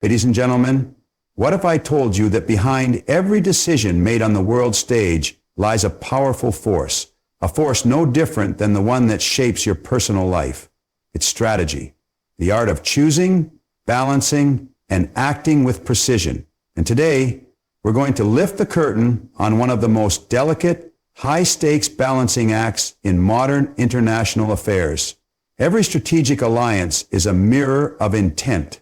Ladies and gentlemen, what if I told you that behind every decision made on the world stage lies a powerful force, a force no different than the one that shapes your personal life? It's strategy, the art of choosing, balancing, and acting with precision. And today, we're going to lift the curtain on one of the most delicate, high-stakes balancing acts in modern international affairs. Every strategic alliance is a mirror of intent.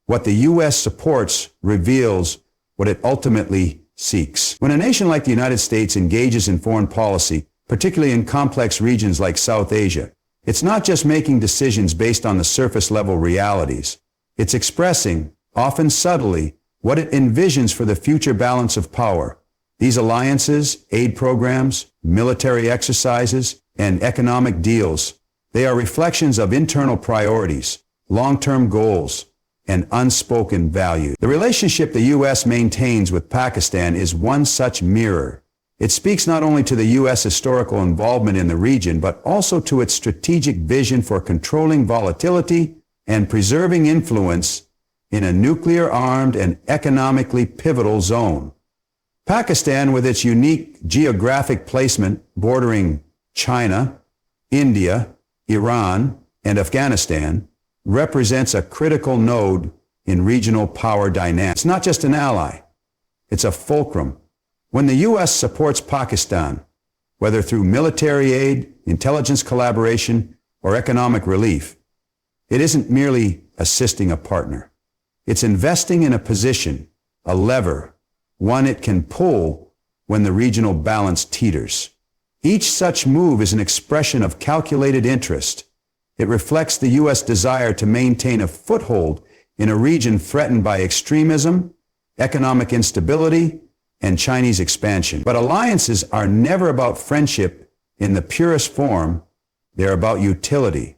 What the U.S. supports reveals what it ultimately seeks. When a nation like the United States engages in foreign policy, particularly in complex regions like South Asia, it's not just making decisions based on the surface-level realities. It's expressing, often subtly, what it envisions for the future balance of power. These alliances, aid programs, military exercises, and economic deals, they are reflections of internal priorities, long-term goals, and unspoken values. The relationship the U.S. maintains with Pakistan is one such mirror. It speaks not only to the U.S. historical involvement in the region, but also to its strategic vision for controlling volatility and preserving influence in a nuclear-armed and economically pivotal zone. Pakistan, with its unique geographic placement bordering China, India, Iran, and Afghanistan, represents a critical node in regional power dynamics. It's not just an ally, it's a fulcrum. When the U.S. supports Pakistan, whether through military aid, intelligence collaboration, or economic relief, it isn't merely assisting a partner. It's investing in a position, a lever, one it can pull when the regional balance teeters. Each such move is an expression of calculated interest. It reflects the U.S. desire to maintain a foothold in a region threatened by extremism, economic instability, and Chinese expansion. But alliances are never about friendship in the purest form. They're about utility.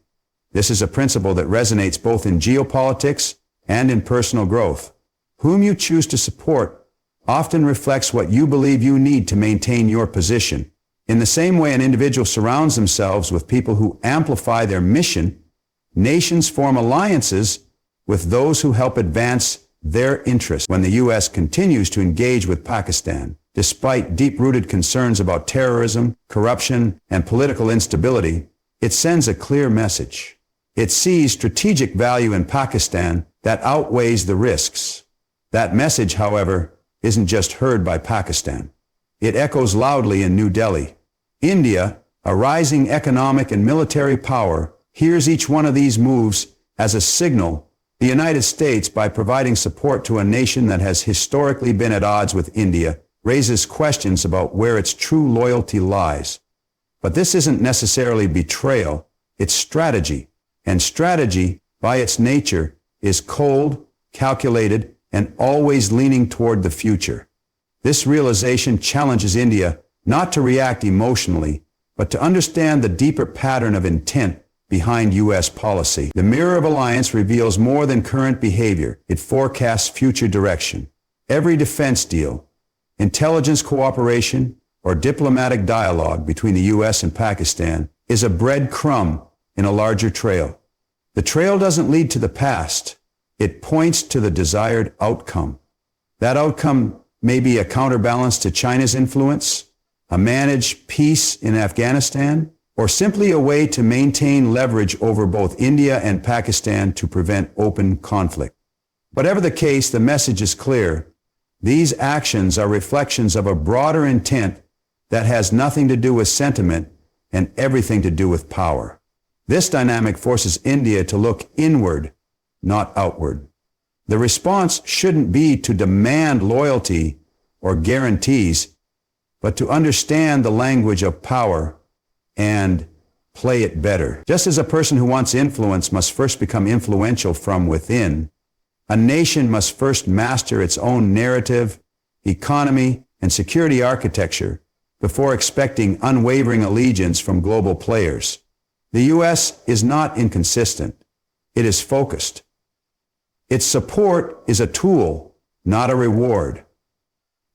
This is a principle that resonates both in geopolitics and in personal growth. Whom you choose to support often reflects what you believe you need to maintain your position. In the same way an individual surrounds themselves with people who amplify their mission, nations form alliances with those who help advance their interests. When the U.S. continues to engage with Pakistan, despite deep-rooted concerns about terrorism, corruption, and political instability, it sends a clear message. It sees strategic value in Pakistan that outweighs the risks. That message, however, isn't just heard by Pakistan. It echoes loudly in New Delhi. India, a rising economic and military power, hears each one of these moves as a signal. The United States, by providing support to a nation that has historically been at odds with India, raises questions about where its true loyalty lies. But this isn't necessarily betrayal, it's strategy. And strategy, by its nature, is cold, calculated, and always leaning toward the future. This realization challenges India not to react emotionally, but to understand the deeper pattern of intent behind U.S. policy. The mirror of alliance reveals more than current behavior. It forecasts future direction. Every defense deal, intelligence cooperation, or diplomatic dialogue between the U.S. and Pakistan is a breadcrumb in a larger trail. The trail doesn't lead to the past. It points to the desired outcome. That outcome may be a counterbalance to China's influence, a managed peace in Afghanistan, or simply a way to maintain leverage over both India and Pakistan to prevent open conflict. Whatever the case, the message is clear. These actions are reflections of a broader intent that has nothing to do with sentiment and everything to do with power. This dynamic forces India to look inward, not outward. The response shouldn't be to demand loyalty or guarantees, but to understand the language of power and play it better. Just as a person who wants influence must first become influential from within, a nation must first master its own narrative, economy, and security architecture before expecting unwavering allegiance from global players. The U.S. is not inconsistent. It is focused. Its support is a tool, not a reward.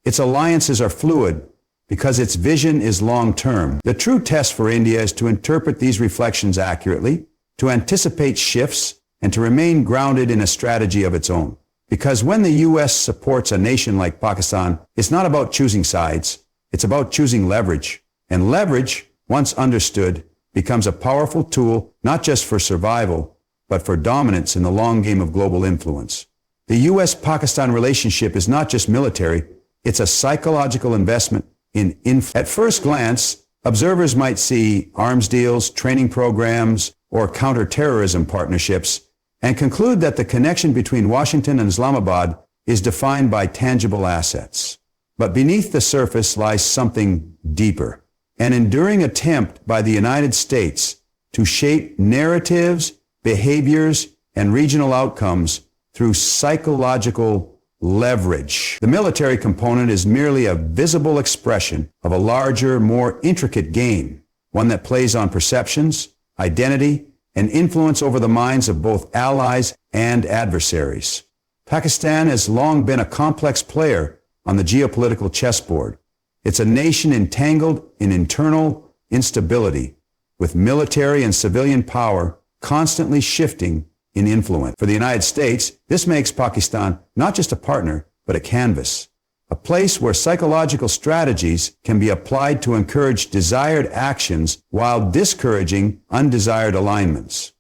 Its alliances are fluid because its vision is long-term. The true test for India is to interpret these reflections accurately, to anticipate shifts, and to remain grounded in a strategy of its own. Because when the U.S. supports a nation like Pakistan, it's not about choosing sides. It's about choosing leverage. And leverage, once understood, becomes a powerful tool not just for survival, but for dominance in the long game of global influence. The U.S.-Pakistan relationship is not just military, it's a psychological investment in influence. At first glance, observers might see arms deals, training programs, or counterterrorism partnerships and conclude that the connection between Washington and Islamabad is defined by tangible assets. But beneath the surface lies something deeper, an enduring attempt by the United States to shape narratives, behaviors, and regional outcomes through psychological leverage. The military component is merely a visible expression of a larger, more intricate game, one that plays on perceptions, identity, and influence over the minds of both allies and adversaries. Pakistan has long been a complex player on the geopolitical chessboard. It's a nation entangled in internal instability, with military and civilian power constantly shifting in influence. For the United States, this makes Pakistan not just a partner, but a canvas, a place where psychological strategies can be applied to encourage desired actions while discouraging undesired alignments.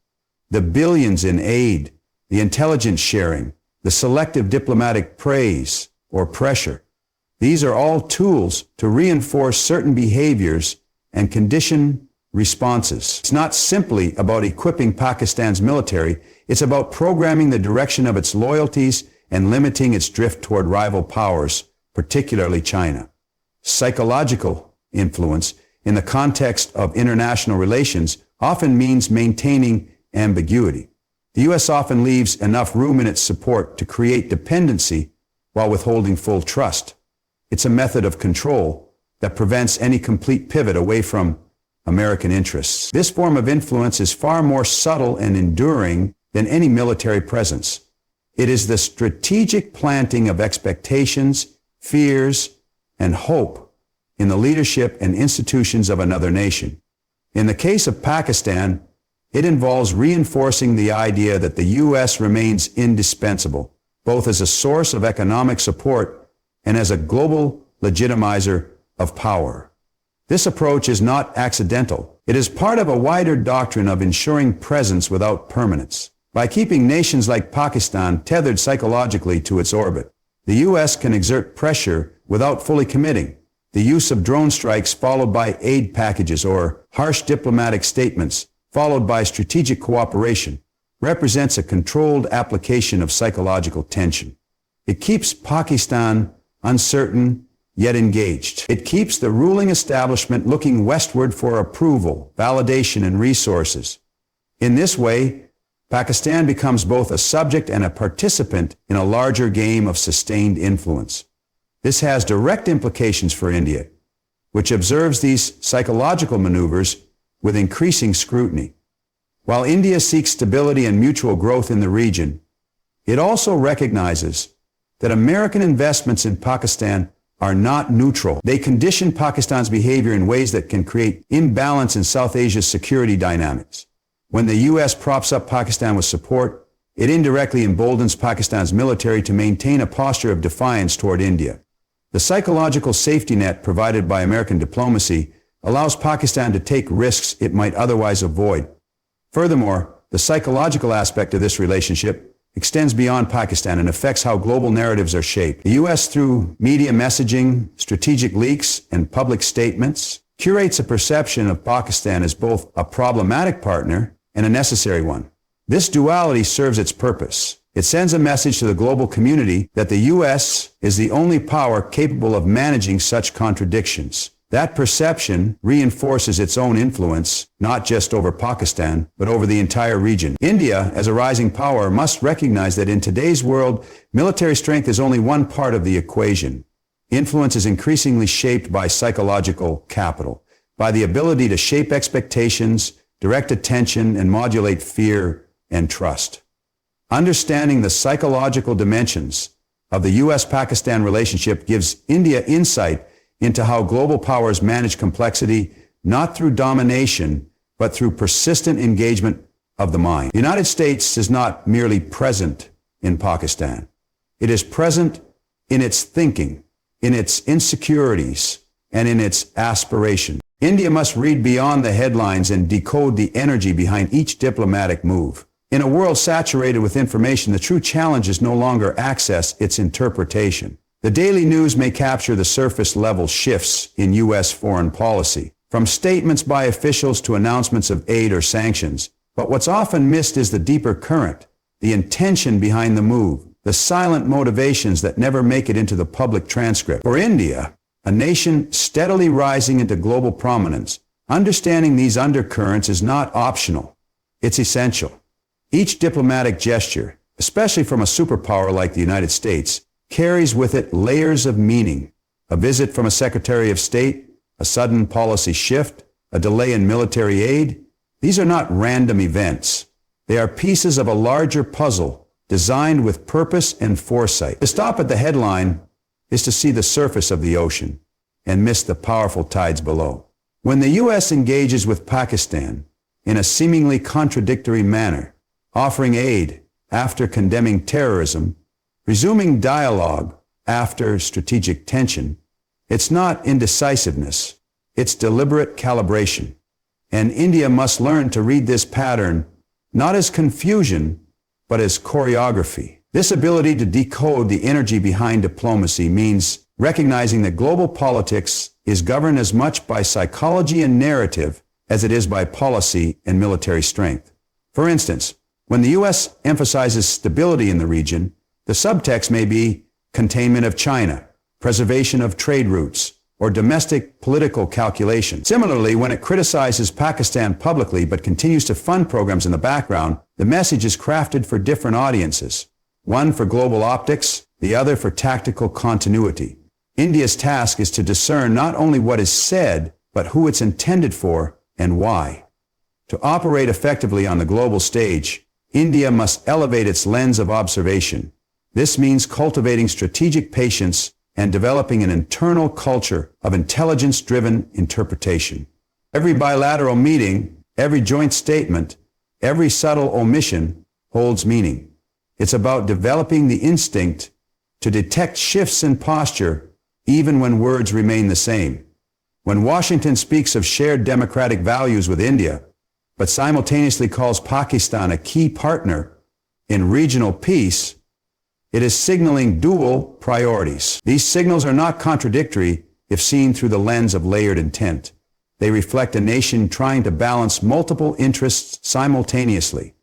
The billions in aid, the intelligence sharing, the selective diplomatic praise or pressure, these are all tools to reinforce certain behaviors and condition responses. It's not simply about equipping Pakistan's military, it's about programming the direction of its loyalties and limiting its drift toward rival powers, particularly China. Psychological influence in the context of international relations often means maintaining ambiguity. The U.S. often leaves enough room in its support to create dependency while withholding full trust. It's a method of control that prevents any complete pivot away from American interests. This form of influence is far more subtle and enduring than any military presence. It is the strategic planting of expectations, fears, and hope in the leadership and institutions of another nation. In the case of Pakistan, it involves reinforcing the idea that the U.S. remains indispensable, both as a source of economic support and as a global legitimizer of power. This approach is not accidental. It is part of a wider doctrine of ensuring presence without permanence. By keeping nations like Pakistan tethered psychologically to its orbit, the U.S. can exert pressure without fully committing. The use of drone strikes followed by aid packages or harsh diplomatic statements followed by strategic cooperation represents a controlled application of psychological tension. It keeps Pakistan uncertain yet engaged. It keeps the ruling establishment looking westward for approval, validation, and resources. In this way, Pakistan becomes both a subject and a participant in a larger game of sustained influence. This has direct implications for India, which observes these psychological maneuvers with increasing scrutiny. While India seeks stability and mutual growth in the region, it also recognizes that American investments in Pakistan are not neutral. They condition Pakistan's behavior in ways that can create imbalance in South Asia's security dynamics. When the U.S. props up Pakistan with support, it indirectly emboldens Pakistan's military to maintain a posture of defiance toward India. The psychological safety net provided by American diplomacy allows Pakistan to take risks it might otherwise avoid. Furthermore, the psychological aspect of this relationship extends beyond Pakistan and affects how global narratives are shaped. The U.S., through media messaging, strategic leaks, and public statements, curates a perception of Pakistan as both a problematic partner and a necessary one. This duality serves its purpose. It sends a message to the global community that the U.S. is the only power capable of managing such contradictions. That perception reinforces its own influence, not just over Pakistan, but over the entire region. India, as a rising power, must recognize that in today's world, military strength is only one part of the equation. Influence is increasingly shaped by psychological capital, by the ability to shape expectations, direct attention, and modulate fear and trust. Understanding the psychological dimensions of the U.S.-Pakistan relationship gives India insight into how global powers manage complexity, not through domination, but through persistent engagement of the mind. The United States is not merely present in Pakistan. It is present in its thinking, in its insecurities, and in its aspiration. India must read beyond the headlines and decode the energy behind each diplomatic move. In a world saturated with information, the true challenge is no longer access, it's interpretation. The daily news may capture the surface-level shifts in U.S. foreign policy, from statements by officials to announcements of aid or sanctions. But what's often missed is the deeper current, the intention behind the move, the silent motivations that never make it into the public transcript. For India, a nation steadily rising into global prominence, understanding these undercurrents is not optional. It's essential. Each diplomatic gesture, especially from a superpower like the United States, carries with it layers of meaning. A visit from a Secretary of State, a sudden policy shift, a delay in military aid. These are not random events. They are pieces of a larger puzzle designed with purpose and foresight. To stop at the headline is to see the surface of the ocean and miss the powerful tides below. When the U.S. engages with Pakistan in a seemingly contradictory manner, offering aid after condemning terrorism, resuming dialogue after strategic tension, it's not indecisiveness, it's deliberate calibration. And India must learn to read this pattern not as confusion, but as choreography. This ability to decode the energy behind diplomacy means recognizing that global politics is governed as much by psychology and narrative as it is by policy and military strength. For instance, when the U.S. emphasizes stability in the region, the subtext may be containment of China, preservation of trade routes, or domestic political calculation. Similarly, when it criticizes Pakistan publicly but continues to fund programs in the background, the message is crafted for different audiences. One for global optics, the other for tactical continuity. India's task is to discern not only what is said, but who it's intended for and why. To operate effectively on the global stage, India must elevate its lens of observation. This means cultivating strategic patience and developing an internal culture of intelligence-driven interpretation. Every bilateral meeting, every joint statement, every subtle omission holds meaning. It's about developing the instinct to detect shifts in posture even when words remain the same. When Washington speaks of shared democratic values with India, but simultaneously calls Pakistan a key partner in regional peace, it is signaling dual priorities. These signals are not contradictory if seen through the lens of layered intent. They reflect a nation trying to balance multiple interests simultaneously.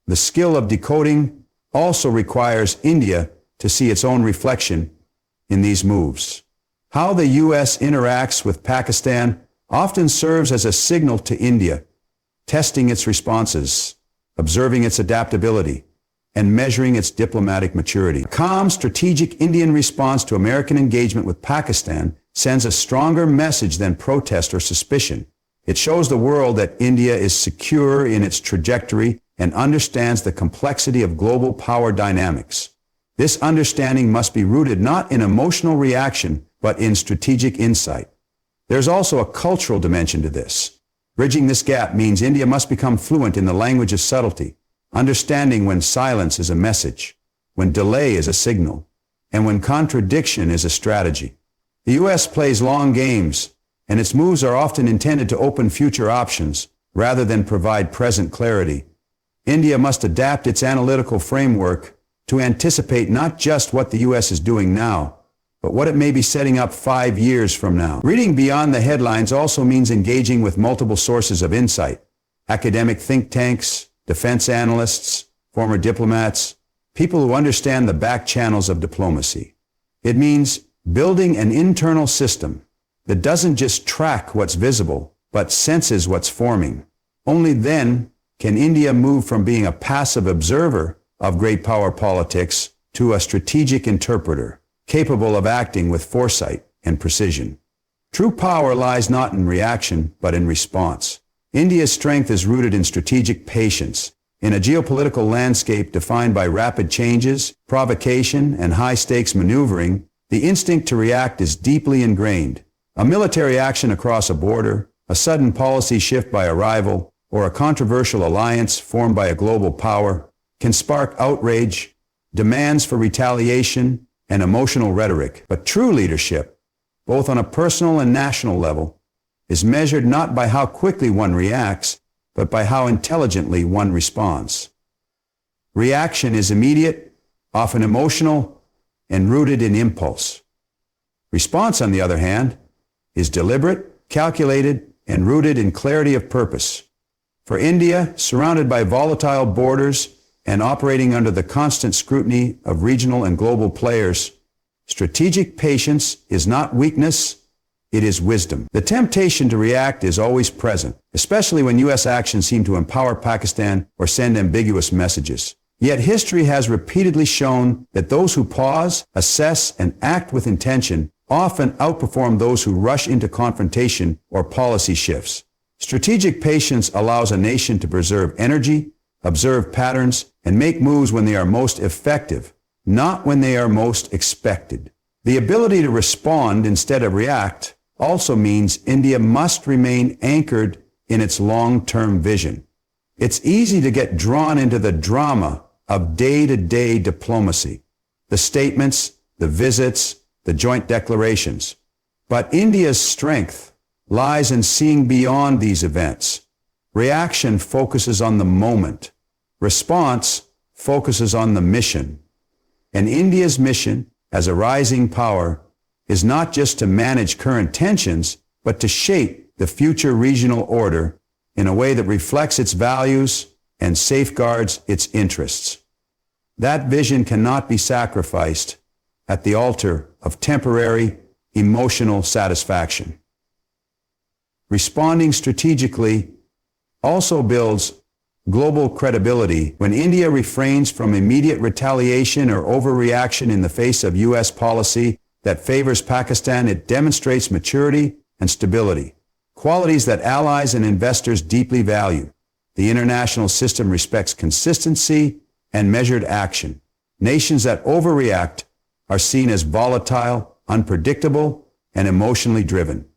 The skill of decoding also requires India to see its own reflection in these moves. How the U.S. interacts with Pakistan often serves as a signal to India, testing its responses, observing its adaptability, and measuring its diplomatic maturity. A calm, strategic Indian response to American engagement with Pakistan sends a stronger message than protest or suspicion. It shows the world that India is secure in its trajectory and understands the complexity of global power dynamics. This understanding must be rooted not in emotional reaction, but in strategic insight. There's also a cultural dimension to this. Bridging this gap means India must become fluent in the language of subtlety, understanding when silence is a message, when delay is a signal, and when contradiction is a strategy. The U.S. plays long games, and its moves are often intended to open future options rather than provide present clarity. India must adapt its analytical framework to anticipate not just what the U.S. is doing now, but what it may be setting up 5 years from now. Reading beyond the headlines also means engaging with multiple sources of insight: academic think tanks, defense analysts, former diplomats, people who understand the back channels of diplomacy. It means building an internal system that doesn't just track what's visible, but senses what's forming. Only then can India move from being a passive observer of great power politics to a strategic interpreter, capable of acting with foresight and precision. True power lies not in reaction, but in response. India's strength is rooted in strategic patience. In a geopolitical landscape defined by rapid changes, provocation, and high-stakes maneuvering, the instinct to react is deeply ingrained. A military action across a border, a sudden policy shift by a rival, or a controversial alliance formed by a global power can spark outrage, demands for retaliation, and emotional rhetoric. But true leadership, both on a personal and national level, is measured not by how quickly one reacts, but by how intelligently one responds. Reaction is immediate, often emotional, and rooted in impulse. Response, on the other hand, is deliberate, calculated, and rooted in clarity of purpose. For India, surrounded by volatile borders and operating under the constant scrutiny of regional and global players, strategic patience is not weakness, it is wisdom. The temptation to react is always present, especially when U.S. actions seem to empower Pakistan or send ambiguous messages. Yet history has repeatedly shown that those who pause, assess, and act with intention often outperform those who rush into confrontation or policy shifts. Strategic patience allows a nation to preserve energy, observe patterns, and make moves when they are most effective, not when they are most expected. The ability to respond instead of react also means India must remain anchored in its long-term vision. It's easy to get drawn into the drama of day-to-day diplomacy, the statements, the visits, the joint declarations. But India's strength lies in seeing beyond these events. Reaction focuses on the moment. Response focuses on the mission. And India's mission, as a rising power, is not just to manage current tensions, but to shape the future regional order in a way that reflects its values and safeguards its interests. That vision cannot be sacrificed at the altar of temporary emotional satisfaction. Responding strategically also builds global credibility. When India refrains from immediate retaliation or overreaction in the face of U.S. policy that favors Pakistan, it demonstrates maturity and stability, qualities that allies and investors deeply value. The international system respects consistency and measured action. Nations that overreact are seen as volatile, unpredictable, and emotionally driven.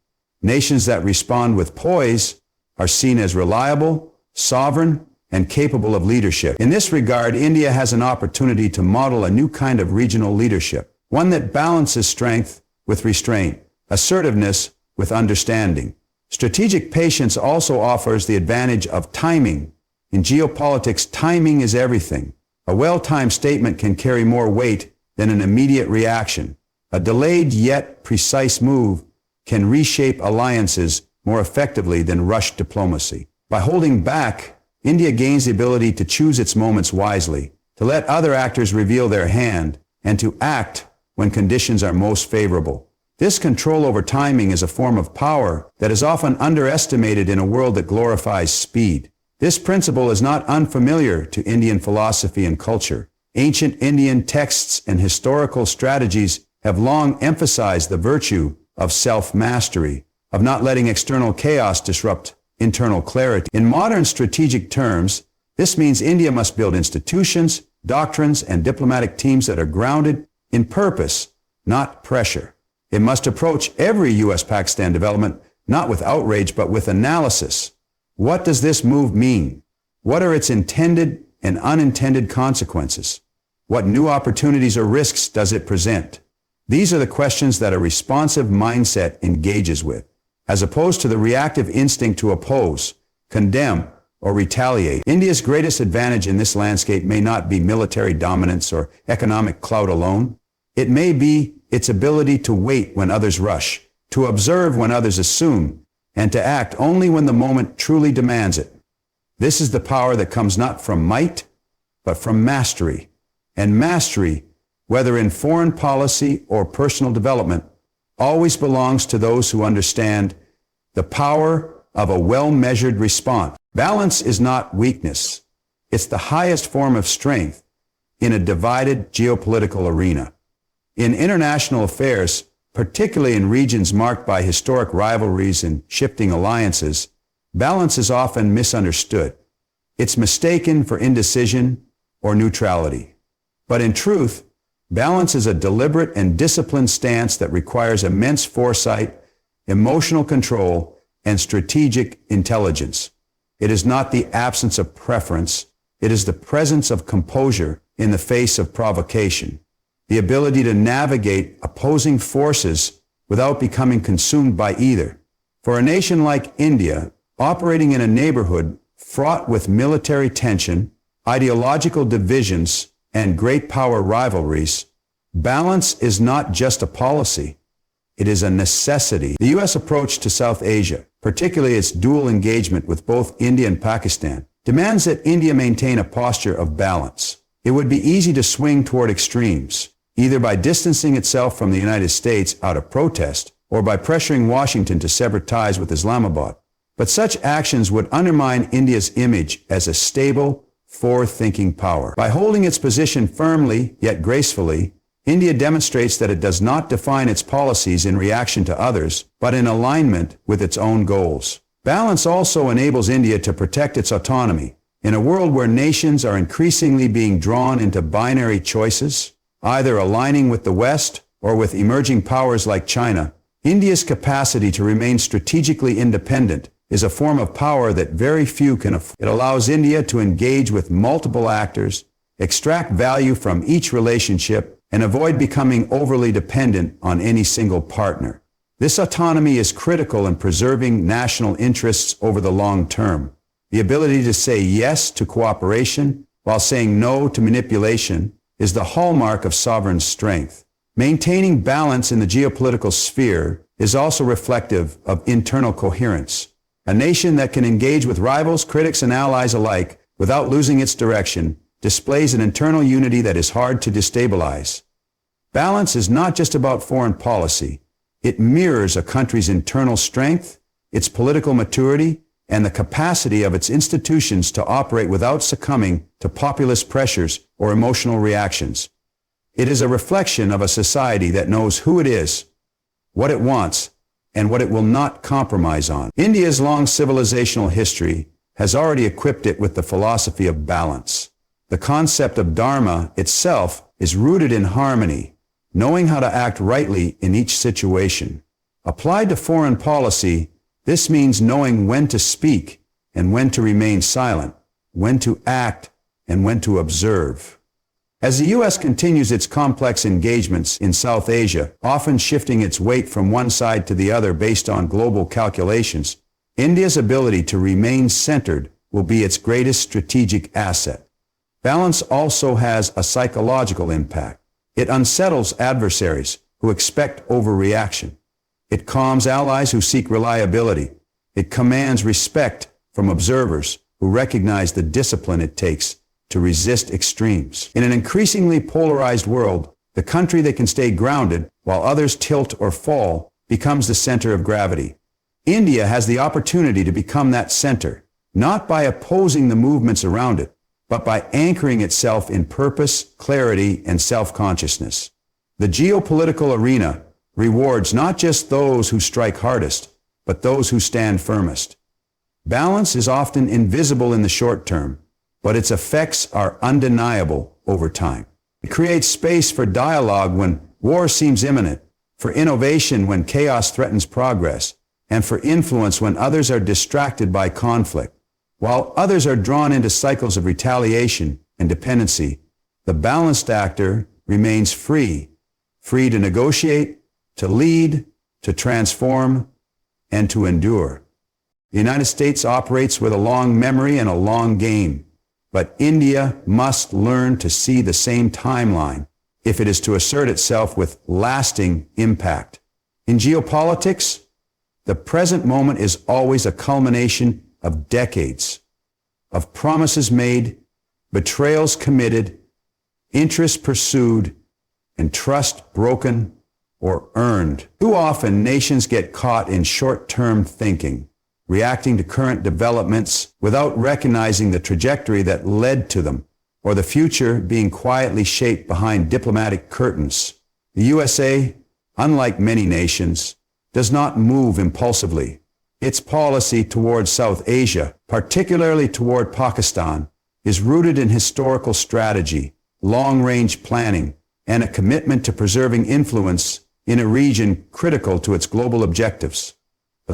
Nations that respond with poise are seen as reliable, sovereign, and capable of leadership. In this regard, India has an opportunity to model a new kind of regional leadership, one that balances strength with restraint, assertiveness with understanding. Strategic patience also offers the advantage of timing. In geopolitics, timing is everything. A well-timed statement can carry more weight than an immediate reaction. A delayed yet precise move can reshape alliances more effectively than rushed diplomacy. By holding back, India gains the ability to choose its moments wisely, to let other actors reveal their hand, and to act when conditions are most favorable. This control over timing is a form of power that is often underestimated in a world that glorifies speed. This principle is not unfamiliar to Indian philosophy and culture. Ancient Indian texts and historical strategies have long emphasized the virtue of self-mastery, of not letting external chaos disrupt internal clarity. In modern strategic terms, this means India must build institutions, doctrines, and diplomatic teams that are grounded in purpose, not pressure. It must approach every U.S.-Pakistan development not with outrage, but with analysis. What does this move mean? What are its intended and unintended consequences? What new opportunities or risks does it present? These are the questions that a responsive mindset engages with, as opposed to the reactive instinct to oppose, condemn, or retaliate. India's greatest advantage in this landscape may not be military dominance or economic clout alone. It may be its ability to wait when others rush, to observe when others assume, and to act only when the moment truly demands it. This is the power that comes not from might, but from mastery. And mastery, whether in foreign policy or personal development, always belongs to those who understand the power of a well-measured response. Balance is not weakness. It's the highest form of strength in a divided geopolitical arena. In international affairs, particularly in regions marked by historic rivalries and shifting alliances, balance is often misunderstood. It's mistaken for indecision or neutrality. But in truth, balance is a deliberate and disciplined stance that requires immense foresight, emotional control, and strategic intelligence. It is not the absence of preference, It is the presence of composure in the face of provocation, the ability to navigate opposing forces without becoming consumed by either. For a nation like India, operating in a neighborhood fraught with military tension, ideological divisions, and great power rivalries, balance is not just a policy, it is a necessity. The U.S. approach to South Asia, particularly its dual engagement with both India and Pakistan, demands that India maintain a posture of balance. It would be easy to swing toward extremes, either by distancing itself from the United States out of protest or by pressuring Washington to sever ties with Islamabad. But such actions would undermine India's image as a stable, forward-thinking power. By holding its position firmly yet gracefully, India demonstrates that it does not define its policies in reaction to others, but in alignment with its own goals. Balance also enables India to protect its autonomy. In a world where nations are increasingly being drawn into binary choices, either aligning with the West or with emerging powers like China, India's capacity to remain strategically independent is a form of power that very few can afford. It allows India to engage with multiple actors, extract value from each relationship, and avoid becoming overly dependent on any single partner. This autonomy is critical in preserving national interests over the long term. The ability to say yes to cooperation while saying no to manipulation is the hallmark of sovereign strength. Maintaining balance in the geopolitical sphere is also reflective of internal coherence. A nation that can engage with rivals, critics, and allies alike without losing its direction displays an internal unity that is hard to destabilize. Balance is not just about foreign policy. It mirrors a country's internal strength, its political maturity, and the capacity of its institutions to operate without succumbing to populist pressures or emotional reactions. It is a reflection of a society that knows who it is, what it wants, and what it will not compromise on. India's long civilizational history has already equipped it with the philosophy of balance. The concept of dharma itself is rooted in harmony, knowing how to act rightly in each situation. Applied to foreign policy, this means knowing when to speak and when to remain silent, when to act and when to observe. As the U.S. continues its complex engagements in South Asia, often shifting its weight from one side to the other based on global calculations, India's ability to remain centered will be its greatest strategic asset. Balance also has a psychological impact. It unsettles adversaries who expect overreaction. It calms allies who seek reliability. It commands respect from observers who recognize the discipline it takes to resist extremes. In an increasingly polarized world, the country that can stay grounded while others tilt or fall becomes the center of gravity. India has the opportunity to become that center, not by opposing the movements around it, but by anchoring itself in purpose, clarity, and self-consciousness. The geopolitical arena rewards not just those who strike hardest, but those who stand firmest. Balance is often invisible in the short term, but its effects are undeniable over time. It creates space for dialogue when war seems imminent, for innovation when chaos threatens progress, and for influence when others are distracted by conflict. While others are drawn into cycles of retaliation and dependency, the balanced actor remains free to negotiate, to lead, to transform, and to endure. The United States operates with a long memory and a long game. But India must learn to see the same timeline if it is to assert itself with lasting impact. In geopolitics, the present moment is always a culmination of decades of promises made, betrayals committed, interests pursued, and trust broken or earned. Too often, nations get caught in short-term thinking, reacting to current developments without recognizing the trajectory that led to them, or the future being quietly shaped behind diplomatic curtains. The USA, unlike many nations, does not move impulsively. Its policy toward South Asia, particularly toward Pakistan, is rooted in historical strategy, long-range planning, and a commitment to preserving influence in a region critical to its global objectives.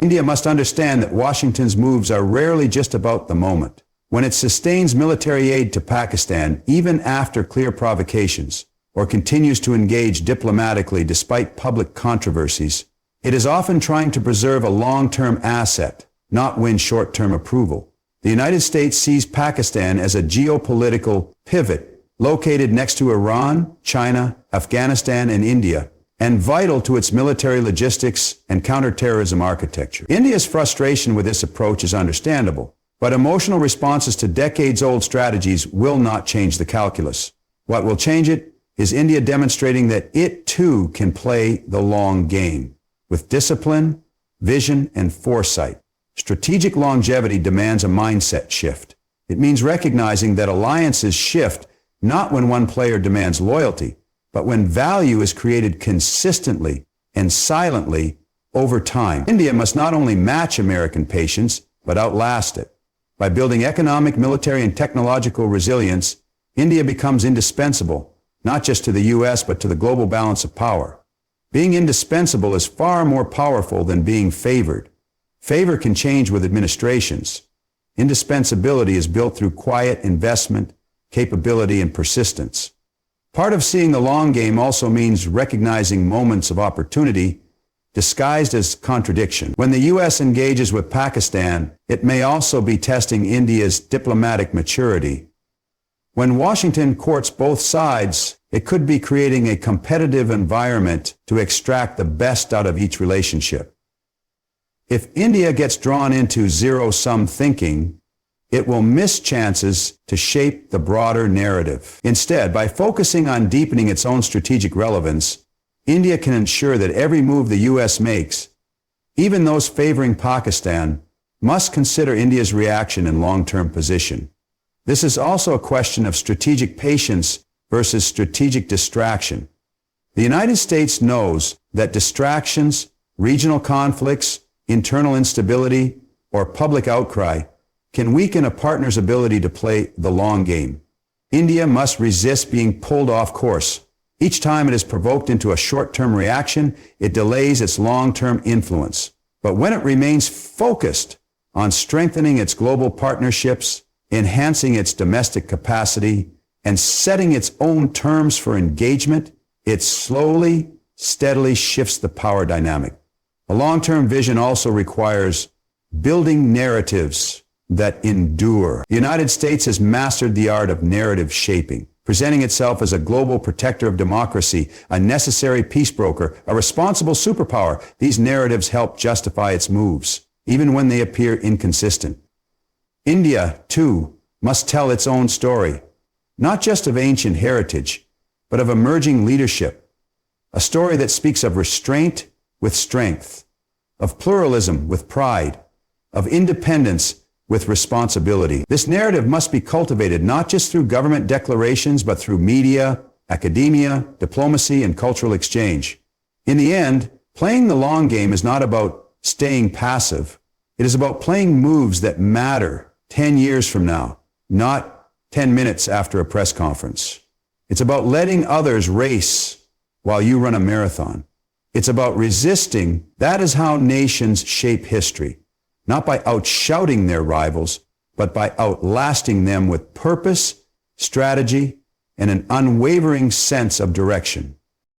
India must understand that Washington's moves are rarely just about the moment. When it sustains military aid to Pakistan even after clear provocations, or continues to engage diplomatically despite public controversies, it is often trying to preserve a long-term asset, not win short-term approval. The United States sees Pakistan as a geopolitical pivot located next to Iran, China, Afghanistan, and India, and vital to its military logistics and counterterrorism architecture. India's frustration with this approach is understandable, but emotional responses to decades-old strategies will not change the calculus. What will change it is India demonstrating that it too can play the long game with discipline, vision, and foresight. Strategic longevity demands a mindset shift. It means recognizing that alliances shift not when one player demands loyalty, but when value is created consistently and silently over time. India must not only match American patience, but outlast it. By building economic, military, and technological resilience, India becomes indispensable, not just to the U.S., but to the global balance of power. Being indispensable is far more powerful than being favored. Favor can change with administrations. Indispensability is built through quiet investment, capability, and persistence. Part of seeing the long game also means recognizing moments of opportunity disguised as contradiction. When the U.S. engages with Pakistan, it may also be testing India's diplomatic maturity. When Washington courts both sides, it could be creating a competitive environment to extract the best out of each relationship. If India gets drawn into zero-sum thinking, it will miss chances to shape the broader narrative. Instead, by focusing on deepening its own strategic relevance, India can ensure that every move the U.S. makes, even those favoring Pakistan, must consider India's reaction and long-term position. This is also a question of strategic patience versus strategic distraction. The United States knows that distractions, regional conflicts, internal instability, or public outcry can weaken a partner's ability to play the long game. India must resist being pulled off course. Each time it is provoked into a short-term reaction, it delays its long-term influence. But when it remains focused on strengthening its global partnerships, enhancing its domestic capacity, and setting its own terms for engagement, it slowly, steadily shifts the power dynamic. A long-term vision also requires building narratives that endure. The United States has mastered the art of narrative shaping, presenting itself as a global protector of democracy, a necessary peace broker, a responsible superpower. These narratives help justify its moves, even when they appear inconsistent. India, too, must tell its own story, not just of ancient heritage, but of emerging leadership, a story that speaks of restraint with strength, of pluralism with pride, of independence with responsibility. This narrative must be cultivated not just through government declarations, but through media, academia, diplomacy, and cultural exchange. In the end, playing the long game is not about staying passive. It is about playing moves that matter 10 years from now, not 10 minutes after a press conference. It's about letting others race while you run a marathon. It's about resisting. That is how nations shape history. Not by outshouting their rivals, but by outlasting them with purpose, strategy, and an unwavering sense of direction.